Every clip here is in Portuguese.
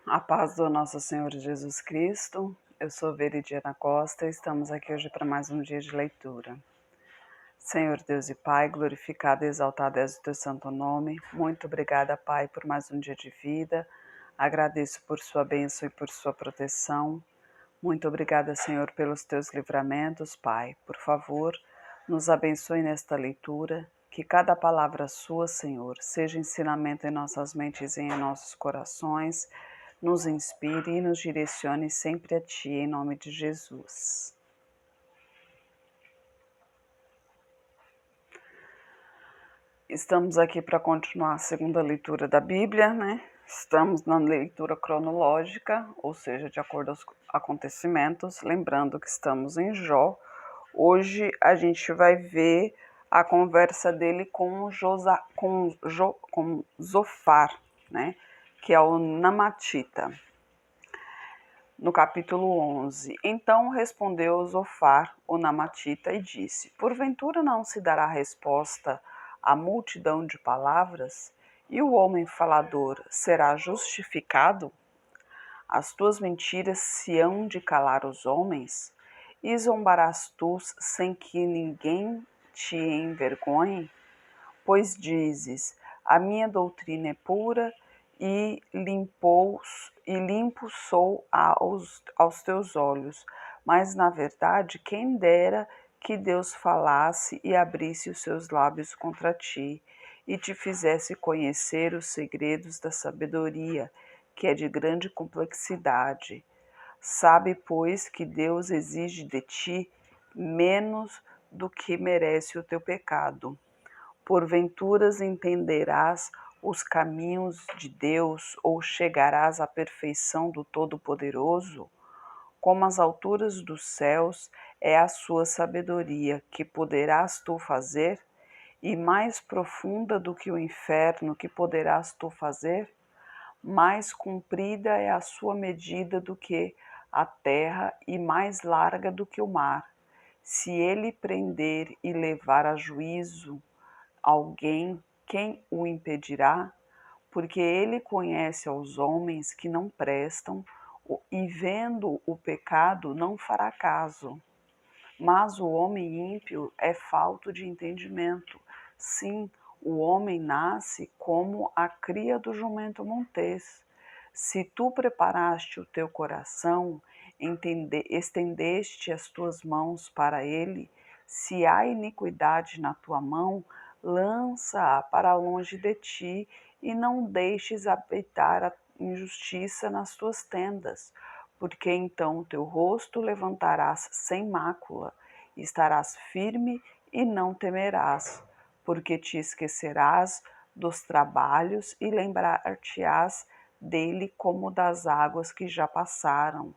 A paz do nosso Senhor Jesus Cristo. Eu sou Veridiana Costa e estamos aqui hoje para mais um dia de leitura. Senhor Deus e Pai, glorificado e exaltado és o teu santo nome. Muito obrigada, Pai, por mais um dia de vida. Agradeço por sua bênção e por sua proteção. Muito obrigada, Senhor, pelos teus livramentos, Pai. Por favor, nos abençoe nesta leitura. Que cada palavra sua, Senhor, seja ensinamento em nossas mentes e em nossos corações, nos inspire e nos direcione sempre a Ti, em nome de Jesus. Estamos aqui para continuar a segunda leitura da Bíblia, né? Estamos na leitura cronológica, ou seja, de acordo aos acontecimentos. Lembrando que estamos em Jó. Hoje a gente vai ver a conversa dele com Zofar, né? Que é o Namatita. No capítulo 11, então respondeu Zofar, o Namatita, e disse: Porventura não se dará resposta à multidão de palavras, e o homem falador será justificado? As tuas mentiras se hão de calar os homens, e zombarás tu sem que ninguém te envergonhe? Pois dizes: a minha doutrina é pura e limpo sou aos teus olhos. Mas, na verdade, quem dera que Deus falasse e abrisse os seus lábios contra ti, e te fizesse conhecer os segredos da sabedoria, que é de grande complexidade. Sabe, pois, que Deus exige de ti menos do que merece o teu pecado. Porventuras entenderás os caminhos de Deus ou chegarás à perfeição do Todo-Poderoso? Como as alturas dos céus é a sua sabedoria, que poderás tu fazer? E mais profunda do que o inferno, que poderás tu fazer? Mais comprida é a sua medida do que a terra e mais larga do que o mar. Se ele prender e levar a juízo alguém, quem o impedirá? Porque ele conhece aos homens que não prestam, e vendo o pecado não fará caso. Mas o homem ímpio é falto de entendimento. Sim, o homem nasce como a cria do jumento montês. Se tu preparaste o teu coração, estendeste as tuas mãos para ele, se há iniquidade na tua mão, lança-a para longe de ti, e não deixes habitar a injustiça nas tuas tendas, porque então o teu rosto levantarás sem mácula, estarás firme e não temerás, porque te esquecerás dos trabalhos e lembrar-te-ás dele como das águas que já passaram,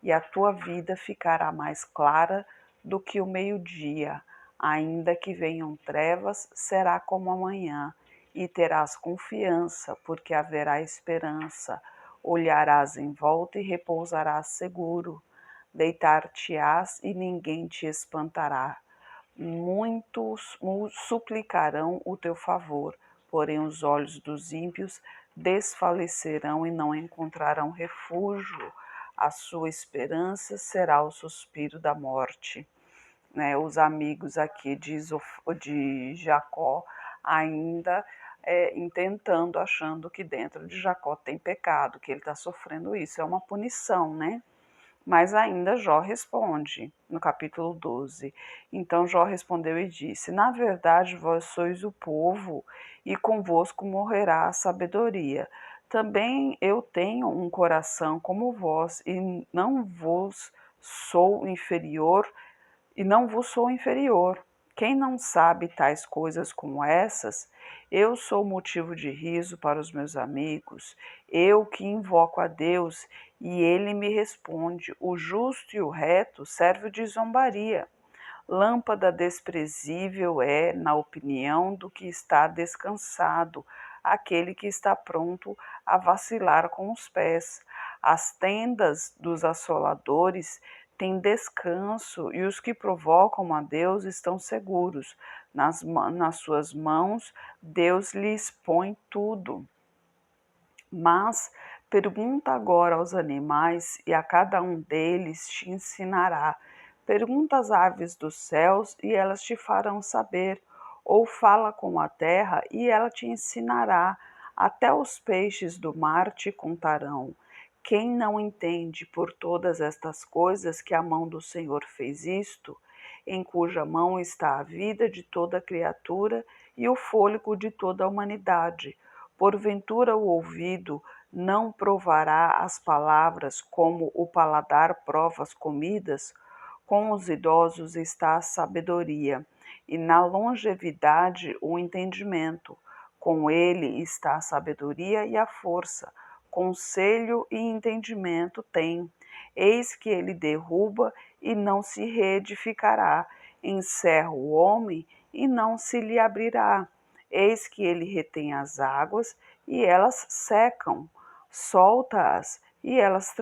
e a tua vida ficará mais clara do que o meio-dia, ainda que venham trevas, será como amanhã, e terás confiança, porque haverá esperança. Olharás em volta e repousarás seguro. Deitar-te-ás e ninguém te espantará. Muitos suplicarão o teu favor, porém os olhos dos ímpios desfalecerão e não encontrarão refúgio. A sua esperança será o suspiro da morte. Né, os amigos aqui de Jacó ainda intentando, achando que dentro de Jacó tem pecado, que ele está sofrendo isso, é uma punição, né? Mas ainda Jó responde, no capítulo 12. Então Jó respondeu e disse: Na verdade, vós sois o povo, e convosco morrerá a sabedoria. Também eu tenho um coração como vós, e não vos sou inferior. Quem não sabe tais coisas como essas? Eu sou motivo de riso para os meus amigos, eu que invoco a Deus, e ele me responde: o justo e o reto serve de zombaria. Lâmpada desprezível é, na opinião do que está descansado, aquele que está pronto a vacilar com os pés. As tendas dos assoladores têm descanso, e os que provocam a Deus estão seguros. Nas suas mãos, Deus lhes põe tudo. Mas Pergunta agora aos animais, e a cada um deles te ensinará. Pergunta às aves dos céus, e elas te farão saber. Ou fala com a terra, e ela te ensinará. Até os peixes do mar te contarão. Quem não entende por todas estas coisas que a mão do Senhor fez isto, em cuja mão está a vida de toda criatura e o fôlego de toda a humanidade? Porventura o ouvido não provará as palavras como o paladar prova as comidas? Com os idosos está a sabedoria, e na longevidade o entendimento. Com ele está a sabedoria e a força. Conselho e entendimento tem. Eis que ele derruba e não se reedificará, encerra o homem e não se lhe abrirá. Eis que ele retém as águas e elas secam, solta-as e elas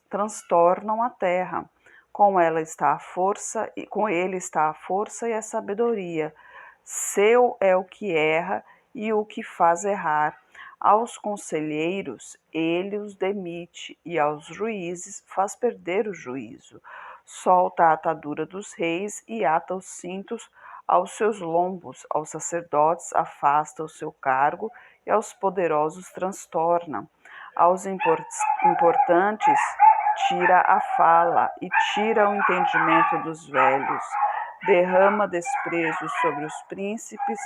transtornam a terra. Com ela está a força e com ele está a força e a sabedoria. Seu é o que erra e o que faz errar. Aos conselheiros ele os demite, e aos juízes faz perder o juízo. Solta a atadura dos reis e ata os cintos aos seus lombos. Aos sacerdotes afasta o seu cargo e aos poderosos transtorna. Aos importantes tira a fala e tira o entendimento dos velhos. Derrama desprezo sobre os príncipes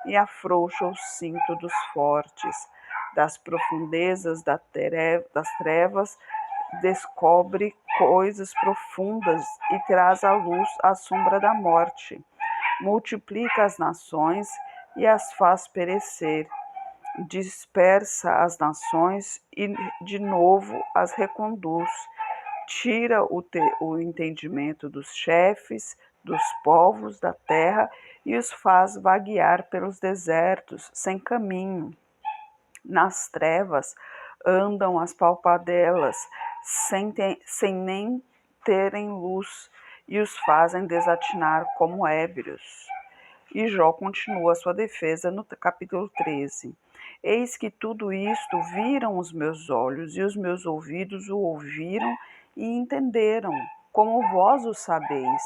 e afrouxa o cinto dos fortes. Das profundezas das trevas descobre coisas profundas e traz à luz a sombra da morte. Multiplica as nações e as faz perecer. Dispersa as nações e de novo as reconduz. Tira o entendimento dos chefes, dos povos da terra e os faz vaguear pelos desertos sem caminho. Nas trevas andam as palpadelas, sem nem terem luz, e os fazem desatinar como ébrios. E Jó continua sua defesa no capítulo 13. Eis que tudo isto viram os meus olhos, e os meus ouvidos o ouviram e entenderam, como vós o sabeis.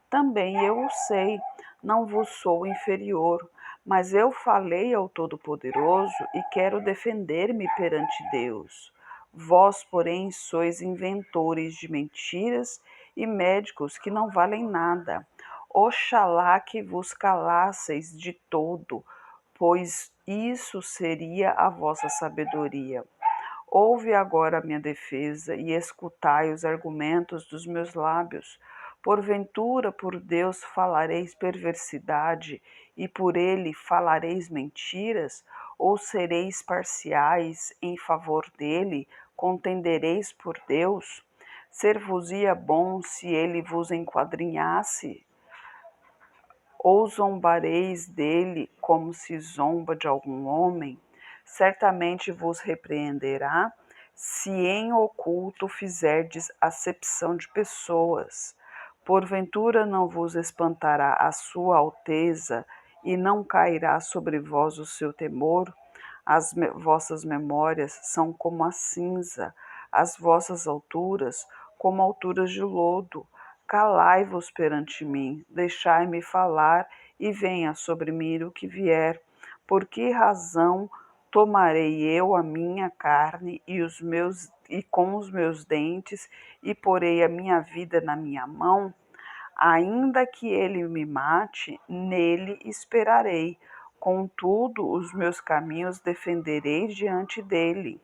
Também eu o sei, não vos sou inferior, mas eu falei ao Todo-Poderoso e quero defender-me perante Deus. Vós, porém, sois inventores de mentiras e médicos que não valem nada. Oxalá que vos calasseis de todo, pois isso seria a vossa sabedoria. Ouve agora a minha defesa e escutai os argumentos dos meus lábios. Porventura, por Deus falareis perversidade e por ele falareis mentiras? Ou sereis parciais em favor dele? Contendereis por Deus? Ser-vos-ia bom se ele vos enquadrinhasse? Ou zombareis dele como se zomba de algum homem? Certamente vos repreenderá, se em oculto fizerdes acepção de pessoas. Porventura não vos espantará a sua alteza, e não cairá sobre vós o seu temor? As vossas memórias são como a cinza, as vossas alturas como alturas de lodo. Calai-vos perante mim, deixai-me falar, e venha sobre mim o que vier. Por que razão tomarei eu a minha carne e com os meus dentes, e porei a minha vida na minha mão? Ainda que ele me mate, nele esperarei. Contudo, os meus caminhos defenderei diante dele.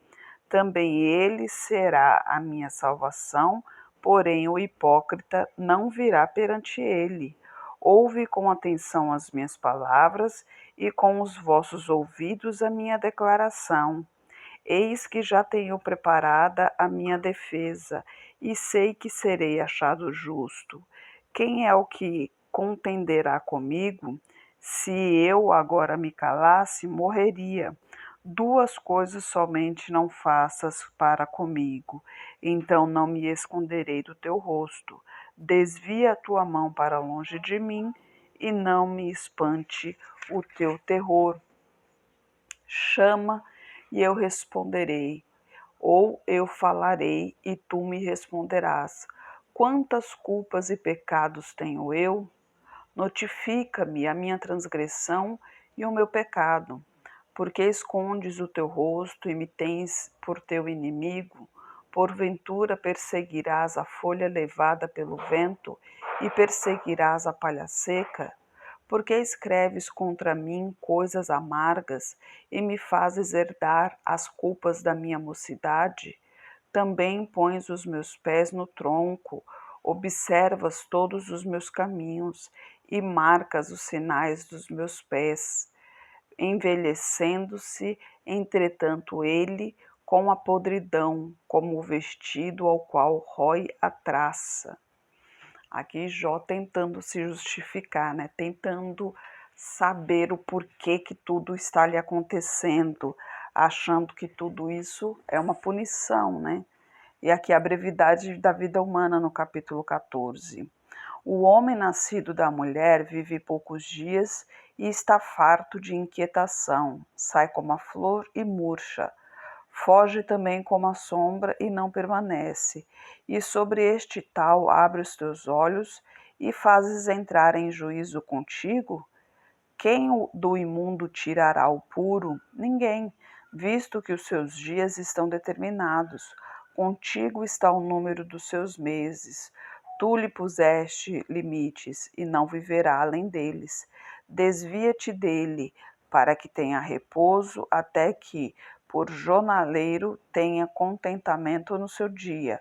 Também ele será a minha salvação, porém o hipócrita não virá perante ele. Ouve com atenção as minhas palavras e com os vossos ouvidos a minha declaração. Eis que já tenho preparada a minha defesa, e sei que serei achado justo. Quem é o que contenderá comigo? Se eu agora me calasse, morreria. Duas coisas somente não faças para comigo, então não me esconderei do teu rosto. Desvia a tua mão para longe de mim, e não me espante o teu terror. Chama, e eu responderei. Ou eu falarei e tu me responderás: quantas culpas e pecados tenho eu? Notifica-me a minha transgressão e o meu pecado. Porque escondes o teu rosto e me tens por teu inimigo? Porventura perseguirás a folha levada pelo vento e perseguirás a palha seca? Porque escreves contra mim coisas amargas e me fazes herdar as culpas da minha mocidade? Também pões os meus pés no tronco, observas todos os meus caminhos e marcas os sinais dos meus pés, envelhecendo-se, entretanto, ele com a podridão, como o vestido ao qual rói a traça. Aqui Jó tentando se justificar, né? Tentando saber o porquê que tudo está lhe acontecendo, achando que tudo isso é uma punição, né? E aqui a brevidade da vida humana no capítulo 14. O homem nascido da mulher vive poucos dias e está farto de inquietação, sai como a flor e murcha, foge também como a sombra e não permanece. E sobre este tal abre os teus olhos e fazes entrar em juízo contigo? Quem do imundo tirará o puro? Ninguém, visto que os seus dias estão determinados. Contigo está o número dos seus meses. Tu lhe puseste limites e não viverá além deles. Desvia-te dele, para que tenha repouso, até que, por jornaleiro, tenha contentamento no seu dia.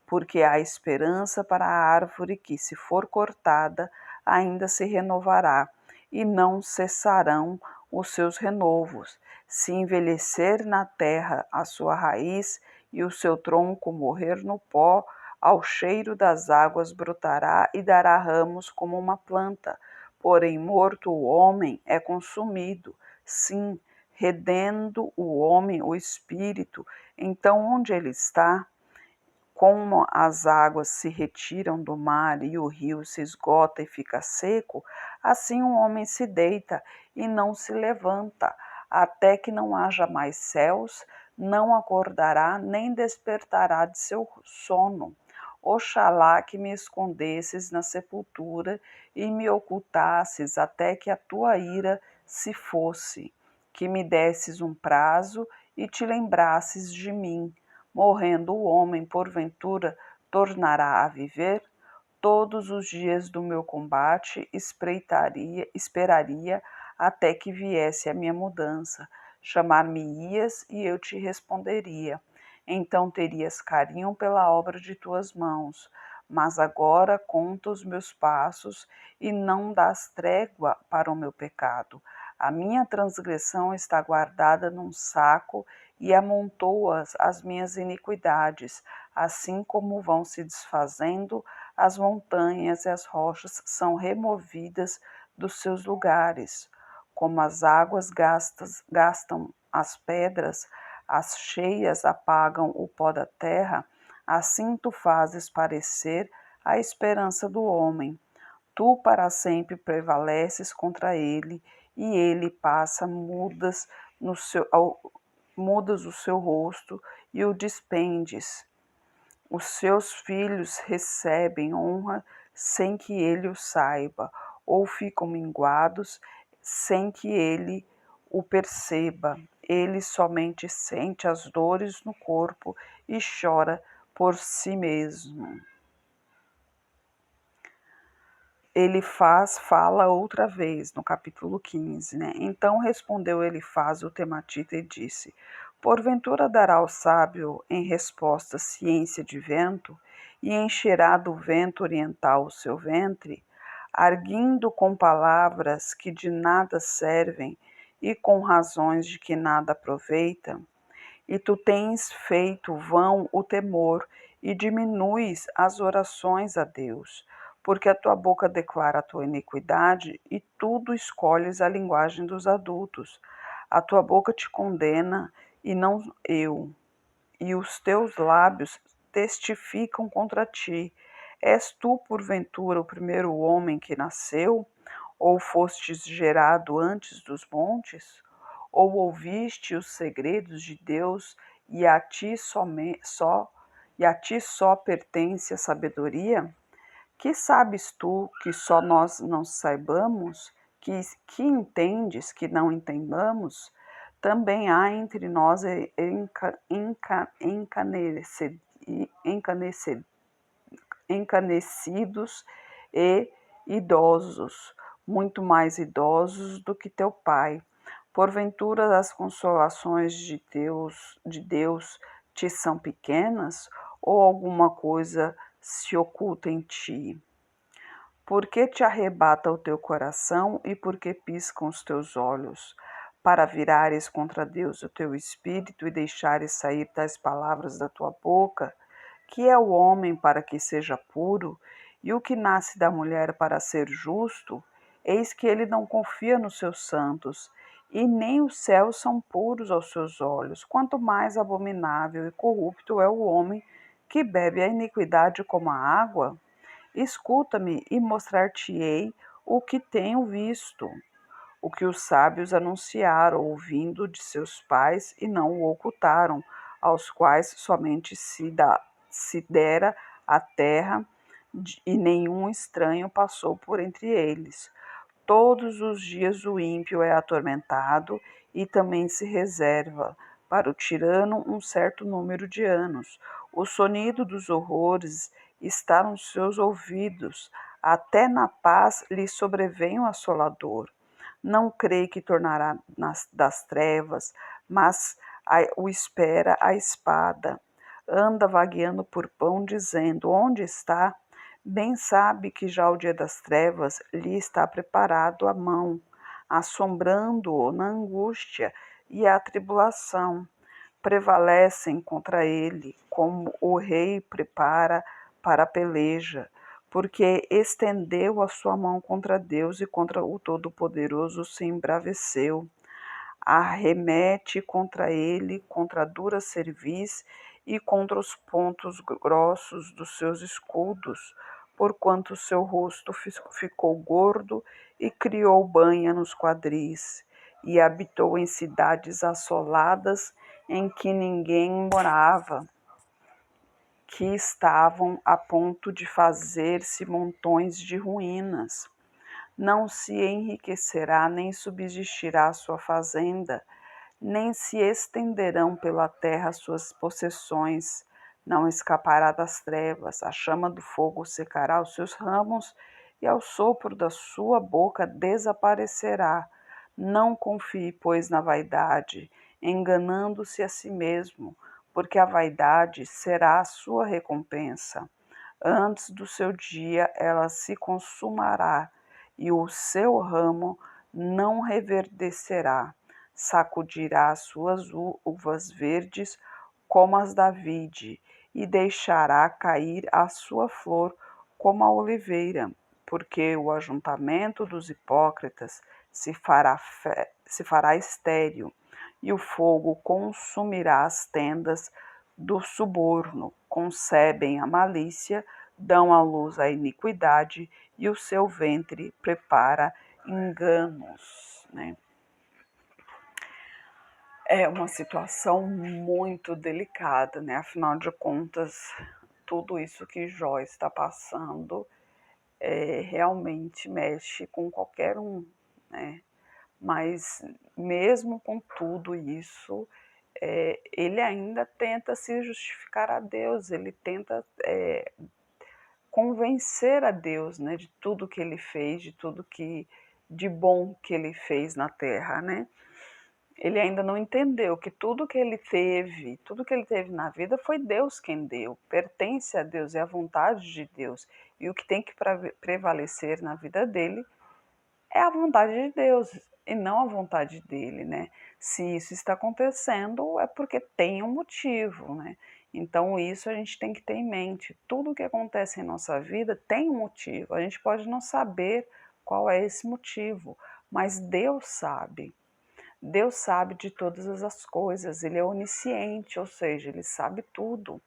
Porque há esperança para a árvore que, se for cortada, ainda se renovará, e não cessarão os seus renovos. Se envelhecer na terra a sua raiz e o seu tronco morrer no pó, ao cheiro das águas brotará e dará ramos como uma planta. Porém, morto o homem é consumido. Sim, redendo o homem o espírito, então onde ele está? Como as águas se retiram do mar e o rio se esgota e fica seco, assim o homem se deita e não se levanta, até que não haja mais céus, não acordará nem despertará de seu sono. Oxalá que me escondesses na sepultura e me ocultasses até que a tua ira se fosse, que me desses um prazo e te lembrasses de mim. Morrendo o homem, porventura, tornará a viver? Todos os dias do meu combate esperaria até que viesse a minha mudança. Chamar-me-ias e eu te responderia. Então terias carinho pela obra de tuas mãos. Mas agora conta os meus passos e não dás trégua para o meu pecado. A minha transgressão está guardada num saco e amontoas as minhas iniquidades, assim como vão se desfazendo as montanhas e as rochas são removidas dos seus lugares. Como as águas gastam as pedras, as cheias apagam o pó da terra, assim tu fazes parecer a esperança do homem. Tu para sempre prevaleces contra ele, e ele passa mudas o seu rosto e o despendes. Os seus filhos recebem honra sem que ele o saiba, ou ficam minguados sem que ele o perceba. Ele somente sente as dores no corpo e chora por si mesmo. Fala outra vez, no capítulo 15, né? Então respondeu Elifaz o tematita e disse: porventura dará ao sábio em resposta ciência de vento, e encherá do vento oriental o seu ventre, arguindo com palavras que de nada servem e com razões de que nada aproveitam? E tu tens feito vão o temor e diminuis as orações a Deus, porque a tua boca declara a tua iniquidade e tudo escolhes a linguagem dos adultos. A tua boca te condena e não eu, e os teus lábios testificam contra ti. És tu, porventura, o primeiro homem que nasceu? Ou fostes gerado antes dos montes? Ou ouviste os segredos de Deus e a ti só pertence a sabedoria? Que sabes tu que só nós não saibamos? Que entendes que não entendamos? Também há entre nós encanecidos e idosos, muito mais idosos do que teu pai. Porventura as consolações de Deus te são pequenas, ou alguma coisa se oculta em ti? Por que te arrebata o teu coração e por que piscam os teus olhos? Para virares contra Deus o teu espírito e deixares sair tais palavras da tua boca? Que é o homem para que seja puro, e o que nasce da mulher para ser justo? Eis que ele não confia nos seus santos, e nem os céus são puros aos seus olhos. Quanto mais abominável e corrupto é o homem que bebe a iniquidade como a água. Escuta-me e mostrar-te-ei o que tenho visto, o que os sábios anunciaram, ouvindo de seus pais, e não o ocultaram, aos quais somente se dera a terra, e nenhum estranho passou por entre eles. Todos os dias o ímpio é atormentado, e também se reserva para o tirano um certo número de anos. O sonido dos horrores está nos seus ouvidos, até na paz lhe sobrevém o assolador. Não crê que tornará das trevas, mas o espera a espada. Anda vagueando por pão, dizendo: onde está? Bem sabe que já o dia das trevas lhe está preparado à mão, assombrando-o na angústia e a tribulação. Prevalecem contra ele, como o rei prepara para a peleja, porque estendeu a sua mão contra Deus e contra o Todo-Poderoso se embraveceu. Arremete contra ele, contra a dura cerviz e contra os pontos grossos dos seus escudos, porquanto seu rosto ficou gordo e criou banha nos quadris, e habitou em cidades assoladas em que ninguém morava, que estavam a ponto de fazer-se montões de ruínas. Não se enriquecerá, nem subsistirá a sua fazenda, nem se estenderão pela terra suas possessões. Não escapará das trevas, a chama do fogo secará os seus ramos, e ao sopro da sua boca desaparecerá. Não confie, pois, na vaidade, enganando-se a si mesmo, porque a vaidade será a sua recompensa. Antes do seu dia ela se consumará, e o seu ramo não reverdecerá. Sacudirá as suas uvas verdes como as da vide, e deixará cair a sua flor como a oliveira, porque o ajuntamento dos hipócritas se fará estéril, e o fogo consumirá as tendas do suborno. Concebem a malícia, dão à luz a iniquidade, e o seu ventre prepara enganos, né? É uma situação muito delicada, né? Afinal de contas, tudo isso que Jó está passando realmente mexe com qualquer um, né? Mas mesmo com tudo isso, ele ainda tenta se justificar a Deus, ele tenta convencer a Deus, né, de tudo que ele fez, de tudo que de bom que ele fez na terra, né? Ele ainda não entendeu que tudo que ele teve na vida foi Deus quem deu, pertence a Deus, é a vontade de Deus. E o que tem que prevalecer na vida dele é a vontade de Deus e não a vontade dele, né? Se isso está acontecendo é porque tem um motivo, né? Então isso a gente tem que ter em mente. Tudo que acontece em nossa vida tem um motivo. A gente pode não saber qual é esse motivo, mas Deus sabe. Deus sabe de todas as coisas, ele é onisciente, ou seja, ele sabe tudo.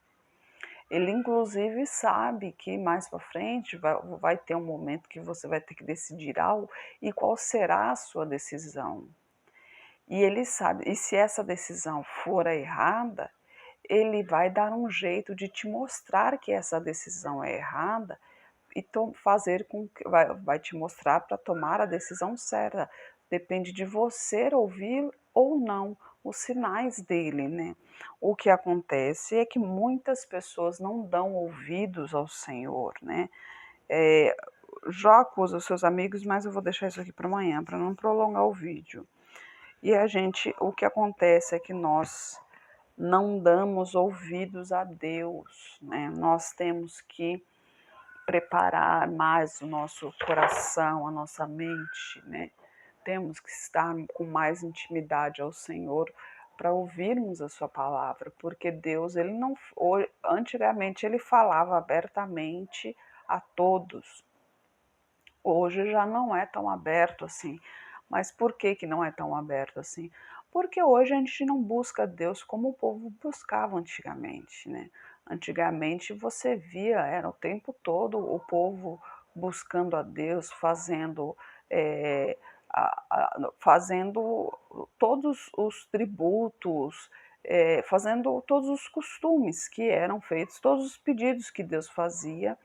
Ele inclusive sabe que mais para frente vai ter um momento que você vai ter que decidir algo e qual será a sua decisão. E ele sabe, e se essa decisão for a errada, ele vai dar um jeito de te mostrar que essa decisão é errada e fazer com que vai te mostrar para tomar a decisão certa. Depende de você ouvir ou não os sinais dele, né? O que acontece é que muitas pessoas não dão ouvidos ao Senhor, né? Jó acusa os seus amigos, mas eu vou deixar isso aqui para amanhã, para não prolongar o vídeo. E o que acontece é que nós não damos ouvidos a Deus, né? Nós temos que preparar mais o nosso coração, a nossa mente, né? Temos que estar com mais intimidade ao Senhor para ouvirmos a sua palavra, porque Deus, ele não, antigamente ele falava abertamente a todos. Hoje já não é tão aberto assim. Mas por que que não é tão aberto assim? Porque hoje a gente não busca Deus como o povo buscava antigamente, né? Antigamente você via, era o tempo todo o povo buscando a Deus, é, fazendo todos os tributos, fazendo todos os costumes que eram feitos, todos os pedidos que Deus fazia,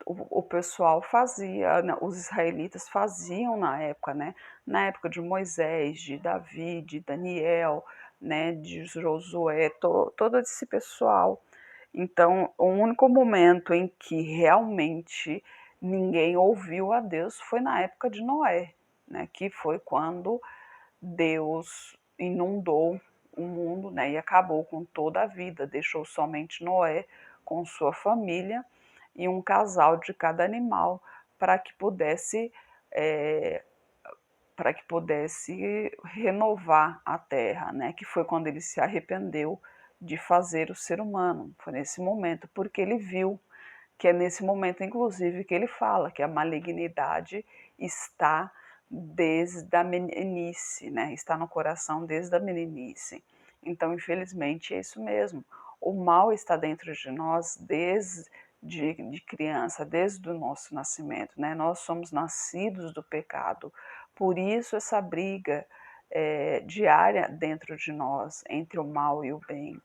o pessoal fazia, os israelitas faziam na época, né? Na época de Moisés, de Davi, de Daniel, né? De Josué, todo esse pessoal. Então, o único momento em que realmente ninguém ouviu a Deus foi na época de Noé, né? Que foi quando Deus inundou o mundo, né? E acabou com toda a vida, deixou somente Noé com sua família e um casal de cada animal para que pudesse é, renovar a terra, né? Que foi quando ele se arrependeu de fazer o ser humano. Foi nesse momento, porque ele viu que é nesse momento, inclusive, que ele fala que a malignidade está desde a meninice, né? Está no coração desde a meninice. Então, infelizmente, é isso mesmo. O mal está dentro de nós desde de criança, desde o nosso nascimento, né? Nós somos nascidos do pecado. Por isso essa briga diária dentro de nós entre o mal e o bem.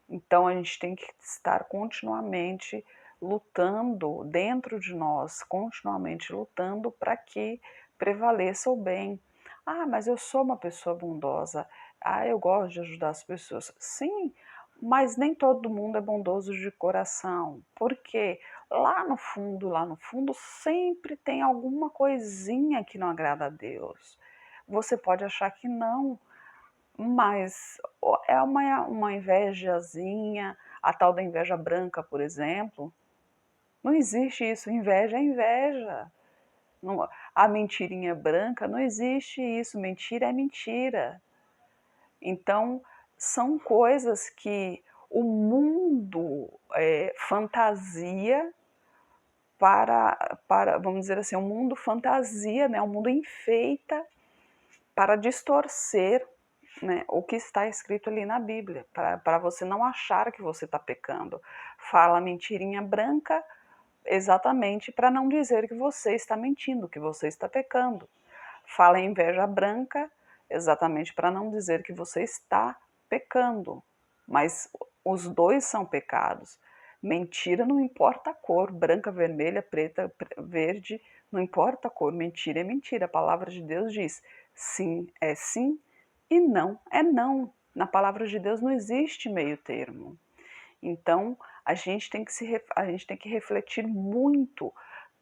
Então a gente tem que estar continuamente lutando dentro de nós, continuamente lutando para que prevaleça o bem. Ah, mas eu sou uma pessoa bondosa. Ah, eu gosto de ajudar as pessoas. Sim, mas nem todo mundo é bondoso de coração. Porque lá no fundo, sempre tem alguma coisinha que não agrada a Deus. Você pode achar que não, mas é uma invejazinha, a tal da inveja branca, por exemplo. Não existe isso, inveja é inveja. Não, a mentirinha branca, não existe isso, mentira é mentira. Então, são coisas que o mundo fantasia vamos dizer assim, o mundo fantasia, né? O mundo enfeita para distorcer, né, o que está escrito ali na Bíblia, para você não achar que você está pecando. Fala mentirinha branca exatamente para não dizer que você está mentindo, que você está pecando. Fala inveja branca exatamente para não dizer que você está pecando. Mas os dois são pecados. Mentira não importa a cor, branca, vermelha, preta, verde, não importa a cor, mentira é mentira. A palavra de Deus diz: sim é sim e não é não. Na palavra de Deus não existe meio termo. Então, a gente tem que refletir muito,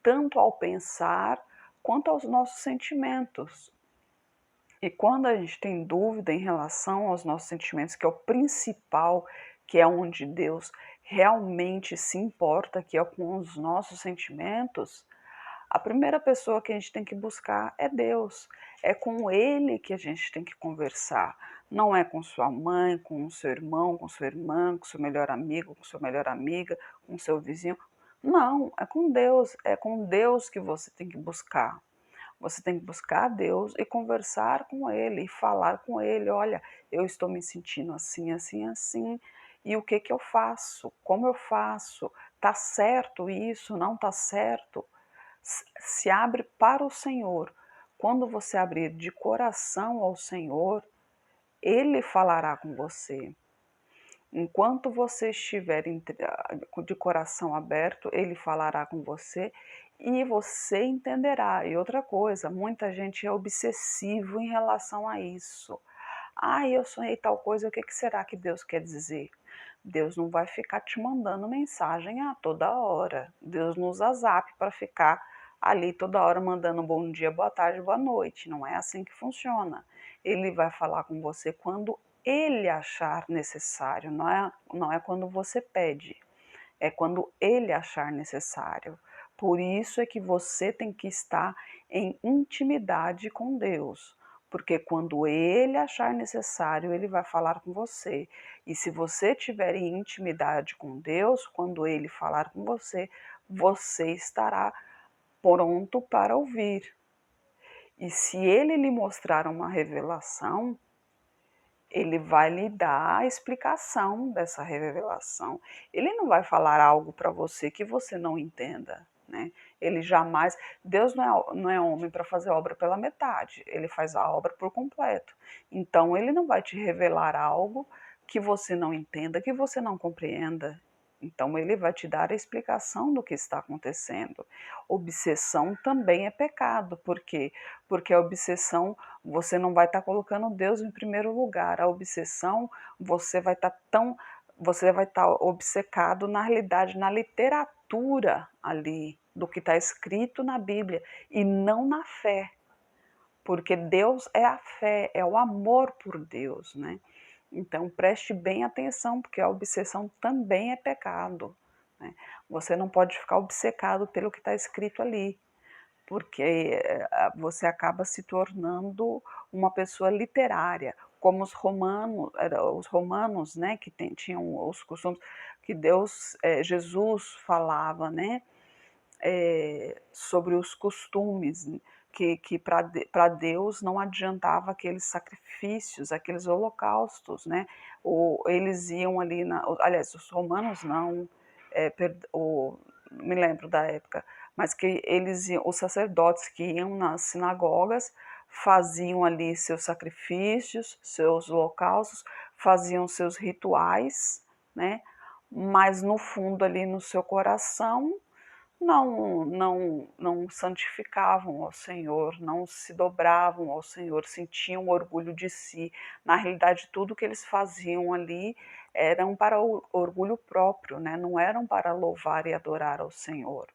tanto ao pensar quanto aos nossos sentimentos. E quando a gente tem dúvida em relação aos nossos sentimentos, que é o principal, que é onde Deus realmente se importa, que é com os nossos sentimentos, a primeira pessoa que a gente tem que buscar é Deus. É com Ele que a gente tem que conversar. Não é com sua mãe, com o seu irmão, com sua irmã, com seu melhor amigo, com sua melhor amiga, com seu vizinho. Não, é com Deus. É com Deus que você tem que buscar. Você tem que buscar a Deus e conversar com Ele, e falar com Ele: olha, eu estou me sentindo assim, assim, assim, e o que que eu faço? Como eu faço? Tá certo isso? Não tá certo? Se abre para o Senhor. Quando você abrir de coração ao Senhor, Ele falará com você. Enquanto você estiver de coração aberto, ele falará com você e você entenderá. E outra coisa, muita gente é obsessivo em relação a isso. Ah, eu sonhei tal coisa, o que será que Deus quer dizer? Deus não vai ficar te mandando mensagem a toda hora. Deus não usa zap para ficar ali toda hora mandando bom dia, boa tarde, boa noite. Não é assim que funciona. Ele vai falar com você quando ele achar necessário, não é quando você pede, é quando ele achar necessário. Por isso é que você tem que estar em intimidade com Deus, porque quando ele achar necessário, ele vai falar com você. E se você tiver em intimidade com Deus, quando ele falar com você, você estará pronto para ouvir. E se ele lhe mostrar uma revelação, ele vai lhe dar a explicação dessa revelação. Ele não vai falar algo para você que você não entenda, né? Ele jamais. Deus não é homem para fazer obra pela metade, ele faz a obra por completo. Então, ele não vai te revelar algo que você não entenda, que você não compreenda. Então, ele vai te dar a explicação do que está acontecendo. Obsessão também é pecado, por quê? Porque a obsessão, você não vai estar colocando Deus em primeiro lugar. A obsessão, você vai estar obcecado na realidade, na literatura ali do que está escrito na Bíblia e não na fé, porque Deus é a fé, é o amor por Deus, né? Então preste bem atenção, porque a obsessão também é pecado, né? Você não pode ficar obcecado pelo que está escrito ali, porque você acaba se tornando uma pessoa literária, como os romanos, né, que tinham os costumes que Jesus falava, né, sobre os costumes, que para Deus não adiantava aqueles sacrifícios, aqueles holocaustos, né? Eles iam ali, aliás, os romanos não, me lembro da época, mas que os sacerdotes que iam nas sinagogas faziam ali seus sacrifícios, seus holocaustos, faziam seus rituais, né? Mas no fundo ali no seu coração não santificavam ao Senhor, não se dobravam ao Senhor, sentiam orgulho de si. Na realidade, tudo que eles faziam ali eram para o orgulho próprio, né? Não eram para louvar e adorar ao Senhor.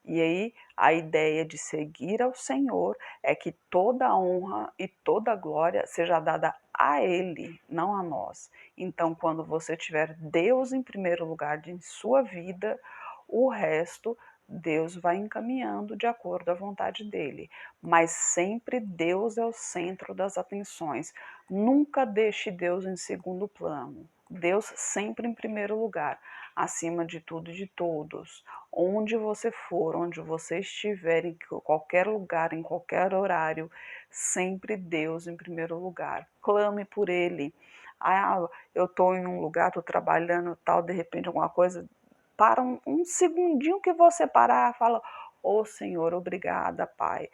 E aí a ideia de seguir ao Senhor é que toda a honra e toda a glória seja dada a Ele, não a nós. Então, quando você tiver Deus em primeiro lugar em sua vida, o resto Deus vai encaminhando de acordo à vontade dele. Mas sempre Deus é o centro das atenções. Nunca deixe Deus em segundo plano. Deus sempre em primeiro lugar, acima de tudo e de todos. Onde você for, onde você estiver, em qualquer lugar, em qualquer horário, sempre Deus em primeiro lugar. Clame por Ele. Ah, eu estou em um lugar, estou trabalhando tal, de repente alguma coisa, para um segundinho que você parar, fala, ô Senhor, obrigada, Pai,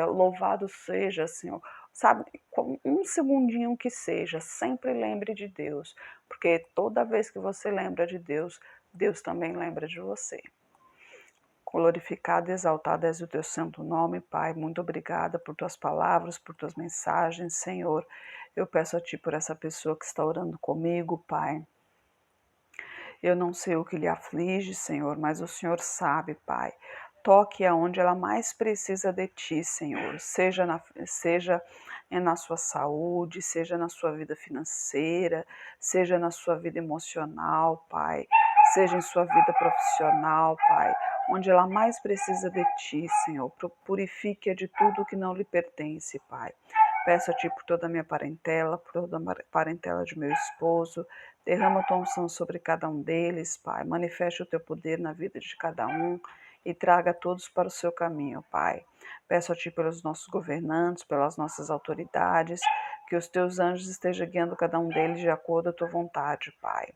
louvado seja, Senhor. Sabe, com um segundinho que seja, sempre lembre de Deus, porque toda vez que você lembra de Deus, Deus também lembra de você. Glorificado e exaltado és o teu santo nome, Pai. Muito obrigada por tuas palavras, por tuas mensagens, Senhor. Eu peço a Ti por essa pessoa que está orando comigo, Pai. Eu não sei o que lhe aflige, Senhor, mas o Senhor sabe, Pai. Toque aonde ela mais precisa de Ti, Senhor. Seja na sua saúde, seja na sua vida financeira, seja na sua vida emocional, Pai. Seja em sua vida profissional, Pai. Onde ela mais precisa de Ti, Senhor. Purifique-a de tudo que não lhe pertence, Pai. Peço a Ti por toda a minha parentela, por toda a parentela de meu esposo. Derrama a tua unção sobre cada um deles, Pai. Manifeste o teu poder na vida de cada um e traga todos para o seu caminho, Pai. Peço a Ti pelos nossos governantes, pelas nossas autoridades, que os teus anjos estejam guiando cada um deles de acordo à tua vontade, Pai.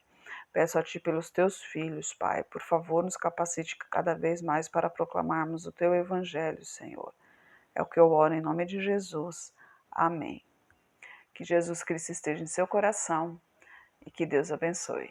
Peço a Ti pelos teus filhos, Pai. Por favor, nos capacite cada vez mais para proclamarmos o teu evangelho, Senhor. É o que eu oro em nome de Jesus. Amém. Que Jesus Cristo esteja em seu coração e que Deus abençoe.